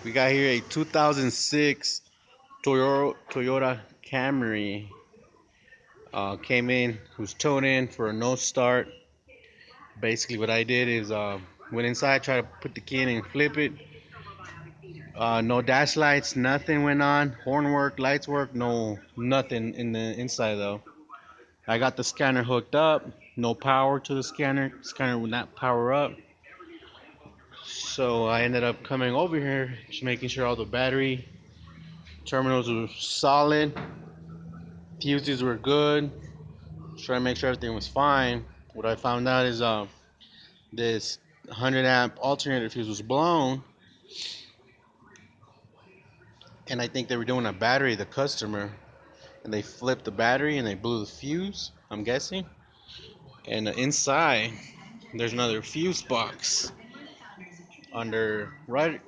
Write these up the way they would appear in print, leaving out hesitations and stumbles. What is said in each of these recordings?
We got here a 2006 Toyota Camry. Came in, was towed in for a no start. Basically, what I did is went inside, tried to put the key in and flip it. No dash lights, nothing went on. Horn work, lights work, no nothing in the inside though. I got the scanner hooked up, no power to the scanner. Scanner would not power up. So I ended up coming over here, just making sure all the battery terminals were solid, fuses were good, trying to make sure everything was fine. What I found out is this 100 amp alternator fuse was blown, and I think they were doing a battery, the customer, and they flipped the battery and they blew the fuse, I'm guessing. And inside, there's another fuse box under right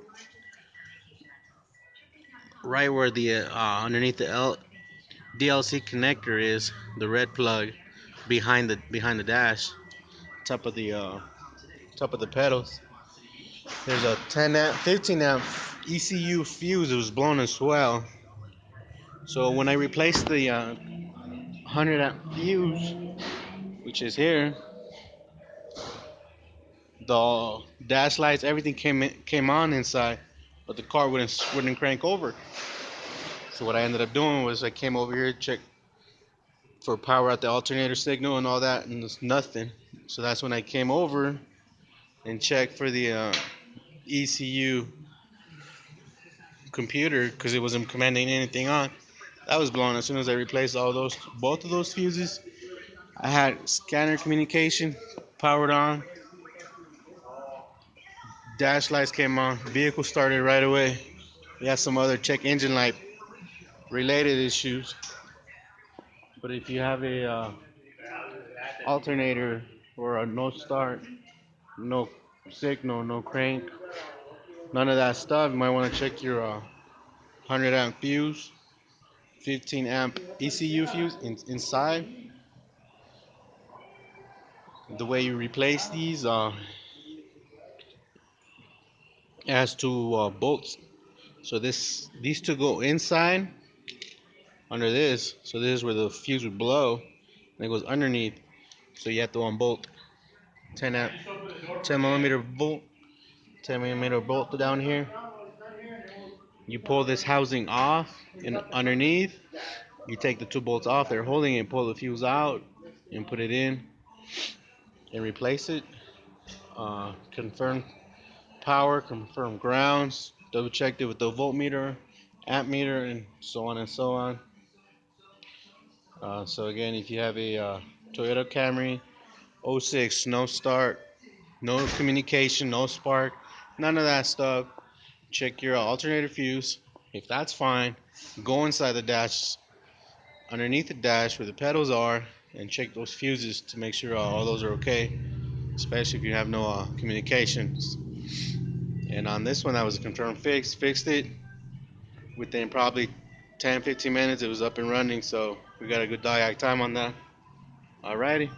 where the underneath the DLC connector is, the red plug behind the dash, top of the top of the pedals. There's a 10 amp, 15 amp ECU fuse. It was blown as well. So when I replaced the 100 amp fuse, which is here, the dash lights, everything came on inside, but the car wouldn't crank over. So what I ended up doing was I came over here, checked for power at the alternator signal and all that, and there's nothing. So that's when I came over and checked for the ECU computer because it wasn't commanding anything on. That was blown. As soon as I replaced both of those fuses, I had scanner communication powered on, dash lights came on, vehicle started right away. We had some other check engine light related issues, but if you have a alternator or a no start, no signal, no crank, none of that stuff, you might want to check your 100 amp fuse, 15 amp ECU fuse inside. The way you replace these has two bolts. So these two go inside under this. So this is where the fuse would blow, and it goes underneath. So you have to unbolt 10 amp, 10 millimeter bolt, 10 millimeter bolt down here. You pull this housing off, and underneath you take the two bolts off. They're holding it. Pull the fuse out and put it in and replace it. Confirm power, confirm grounds. Double checked it with the voltmeter, amp meter, and so on and so on. So again, if you have a Toyota Camry 06, no start, no communication, no spark, none of that stuff, check your alternator fuse. If that's fine, go inside the dash, underneath the dash where the pedals are, and check those fuses to make sure all those are okay, especially if you have no communications. And on this one, that was a confirmed fix. Fixed it within probably 10-15 minutes. It was up and running, so we got a good diag time on that. Alrighty.